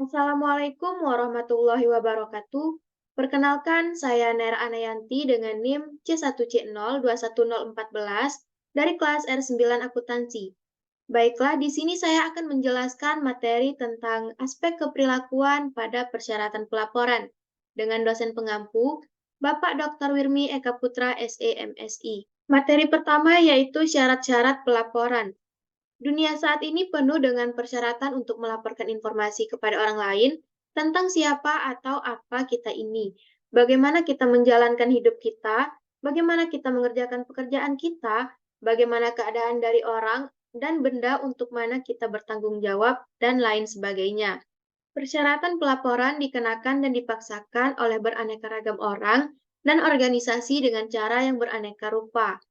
Assalamualaikum warahmatullahi wabarakatuh. Perkenalkan, saya Nera Anayanti dengan NIM C1C021014 dari kelas R9 Akuntansi. Baiklah, di sini saya akan menjelaskan materi tentang aspek keperilakuan pada persyaratan pelaporan dengan dosen pengampu, Bapak Dr. Wirmi Eka Putra, SE, MSI. Materi pertama yaitu syarat-syarat pelaporan. Dunia saat ini penuh dengan persyaratan untuk melaporkan informasi kepada orang lain tentang siapa atau apa kita ini, bagaimana kita menjalankan hidup kita, bagaimana kita mengerjakan pekerjaan kita, bagaimana keadaan dari orang dan benda untuk mana kita bertanggung jawab, dan lain sebagainya. Persyaratan pelaporan dikenakan dan dipaksakan oleh beraneka ragam orang dan organisasi dengan cara yang beraneka rupa.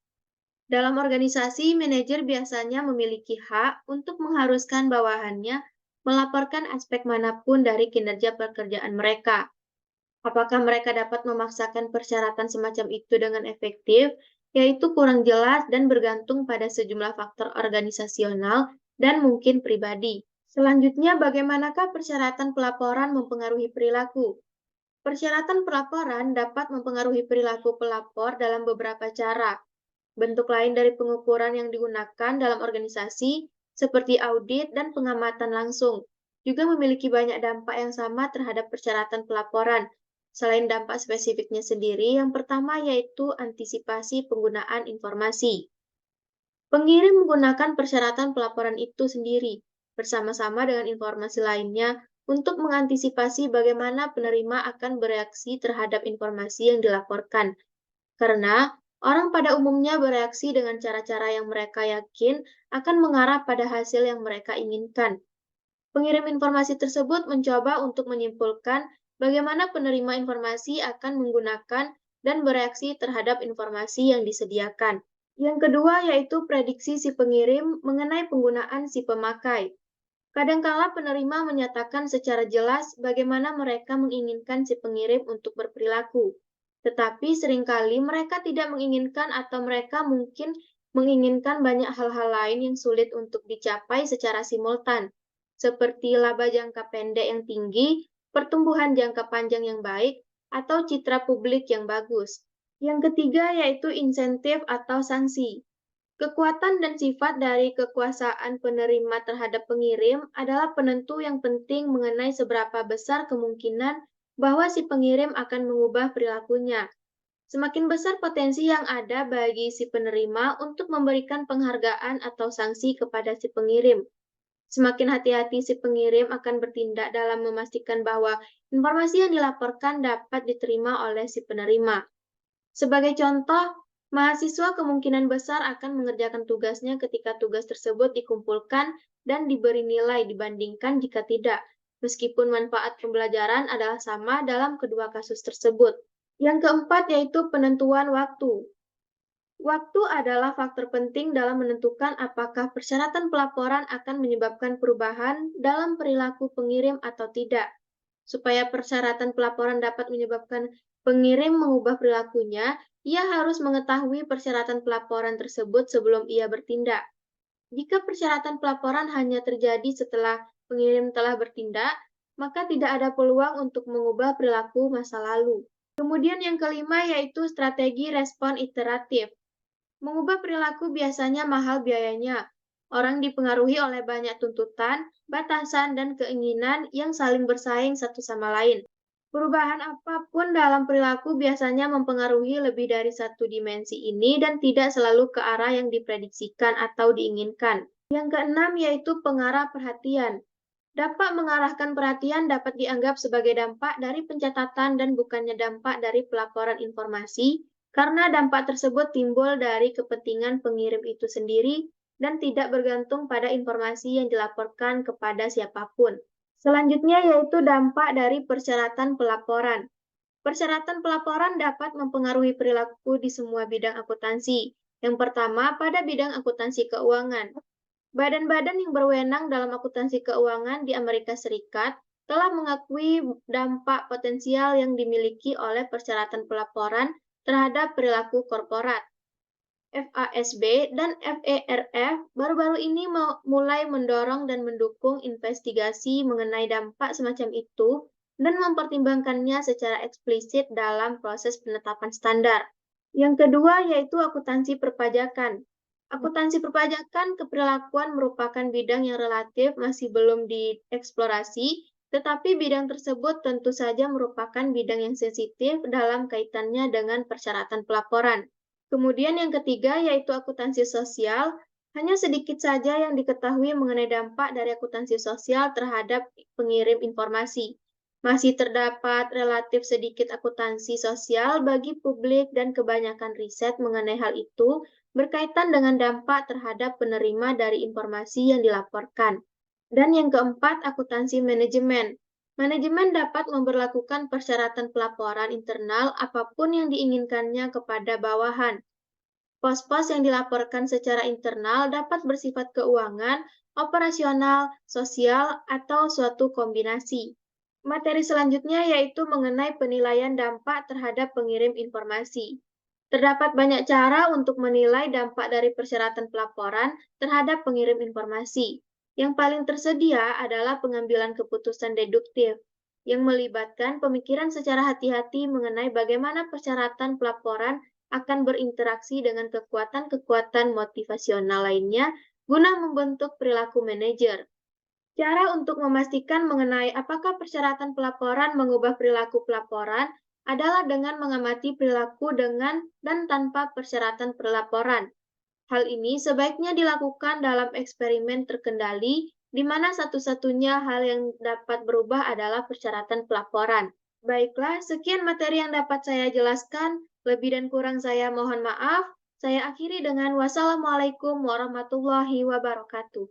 Dalam organisasi, manajer biasanya memiliki hak untuk mengharuskan bawahannya melaporkan aspek manapun dari kinerja pekerjaan mereka. Apakah mereka dapat memaksakan persyaratan semacam itu dengan efektif, yaitu kurang jelas dan bergantung pada sejumlah faktor organisasional dan mungkin pribadi. Selanjutnya, bagaimanakah persyaratan pelaporan mempengaruhi perilaku? Persyaratan pelaporan dapat mempengaruhi perilaku pelapor dalam beberapa cara. Bentuk lain dari pengukuran yang digunakan dalam organisasi, seperti audit dan pengamatan langsung, juga memiliki banyak dampak yang sama terhadap persyaratan pelaporan. Selain dampak spesifiknya sendiri, yang pertama yaitu antisipasi penggunaan informasi. Pengirim menggunakan persyaratan pelaporan itu sendiri, bersama-sama dengan informasi lainnya, untuk mengantisipasi bagaimana penerima akan bereaksi terhadap informasi yang dilaporkan. Karena orang pada umumnya bereaksi dengan cara-cara yang mereka yakin akan mengarah pada hasil yang mereka inginkan. Pengirim informasi tersebut mencoba untuk menyimpulkan bagaimana penerima informasi akan menggunakan dan bereaksi terhadap informasi yang disediakan. Yang kedua yaitu prediksi si pengirim mengenai penggunaan si pemakai. Kadangkala penerima menyatakan secara jelas bagaimana mereka menginginkan si pengirim untuk berperilaku. Tetapi seringkali mereka tidak menginginkan atau mereka mungkin menginginkan banyak hal-hal lain yang sulit untuk dicapai secara simultan, seperti laba jangka pendek yang tinggi, pertumbuhan jangka panjang yang baik, atau citra publik yang bagus. Yang ketiga yaitu insentif atau sanksi. Kekuatan dan sifat dari kekuasaan penerima terhadap pengirim adalah penentu yang penting mengenai seberapa besar kemungkinan bahwa si pengirim akan mengubah perilakunya. Semakin besar potensi yang ada bagi si penerima untuk memberikan penghargaan atau sanksi kepada si pengirim. Semakin hati-hati si pengirim akan bertindak dalam memastikan bahwa informasi yang dilaporkan dapat diterima oleh si penerima. Sebagai contoh, mahasiswa kemungkinan besar akan mengerjakan tugasnya ketika tugas tersebut dikumpulkan dan diberi nilai dibandingkan jika tidak, meskipun manfaat pembelajaran adalah sama dalam kedua kasus tersebut. Yang keempat yaitu penentuan waktu. Waktu adalah faktor penting dalam menentukan apakah persyaratan pelaporan akan menyebabkan perubahan dalam perilaku pengirim atau tidak. Supaya persyaratan pelaporan dapat menyebabkan pengirim mengubah perilakunya, ia harus mengetahui persyaratan pelaporan tersebut sebelum ia bertindak. Jika persyaratan pelaporan hanya terjadi setelah pengirim telah bertindak, maka tidak ada peluang untuk mengubah perilaku masa lalu. Kemudian yang kelima yaitu strategi respon iteratif. Mengubah perilaku biasanya mahal biayanya. Orang dipengaruhi oleh banyak tuntutan, batasan, dan keinginan yang saling bersaing satu sama lain. Perubahan apapun dalam perilaku biasanya mempengaruhi lebih dari satu dimensi ini dan tidak selalu ke arah yang diprediksikan atau diinginkan. Yang keenam yaitu pengarah perhatian. Dapat mengarahkan perhatian dapat dianggap sebagai dampak dari pencatatan dan bukannya dampak dari pelaporan informasi, karena dampak tersebut timbul dari kepentingan pengirim itu sendiri dan tidak bergantung pada informasi yang dilaporkan kepada siapapun. Selanjutnya yaitu dampak dari persyaratan pelaporan. Persyaratan pelaporan dapat mempengaruhi perilaku di semua bidang akuntansi. Yang pertama, pada bidang akuntansi keuangan. Badan-badan yang berwenang dalam akuntansi keuangan di Amerika Serikat telah mengakui dampak potensial yang dimiliki oleh persyaratan pelaporan terhadap perilaku korporat. FASB dan FERF baru-baru ini mulai mendorong dan mendukung investigasi mengenai dampak semacam itu dan mempertimbangkannya secara eksplisit dalam proses penetapan standar. Yang kedua yaitu akuntansi perpajakan. Akuntansi perpajakan keperlakuan merupakan bidang yang relatif masih belum dieksplorasi, tetapi bidang tersebut tentu saja merupakan bidang yang sensitif dalam kaitannya dengan persyaratan pelaporan. Kemudian yang ketiga yaitu akuntansi sosial. Hanya sedikit saja yang diketahui mengenai dampak dari akuntansi sosial terhadap pengirim informasi. Masih terdapat relatif sedikit akuntansi sosial bagi publik dan kebanyakan riset mengenai hal itu berkaitan dengan dampak terhadap penerima dari informasi yang dilaporkan. Dan yang keempat, akuntansi manajemen. Manajemen dapat memberlakukan persyaratan pelaporan internal apapun yang diinginkannya kepada bawahan. Pos-pos yang dilaporkan secara internal dapat bersifat keuangan, operasional, sosial, atau suatu kombinasi. Materi selanjutnya yaitu mengenai penilaian dampak terhadap pengirim informasi. Terdapat banyak cara untuk menilai dampak dari persyaratan pelaporan terhadap pengirim informasi. Yang paling tersedia adalah pengambilan keputusan deduktif, yang melibatkan pemikiran secara hati-hati mengenai bagaimana persyaratan pelaporan akan berinteraksi dengan kekuatan-kekuatan motivasional lainnya guna membentuk perilaku manajer. Cara untuk memastikan mengenai apakah persyaratan pelaporan mengubah perilaku pelaporan adalah dengan mengamati perilaku dengan dan tanpa persyaratan pelaporan. Hal ini sebaiknya dilakukan dalam eksperimen terkendali, di mana satu-satunya hal yang dapat berubah adalah persyaratan pelaporan. Baiklah, sekian materi yang dapat saya jelaskan. Lebih dan kurang saya mohon maaf. Saya akhiri dengan wassalamualaikum warahmatullahi wabarakatuh.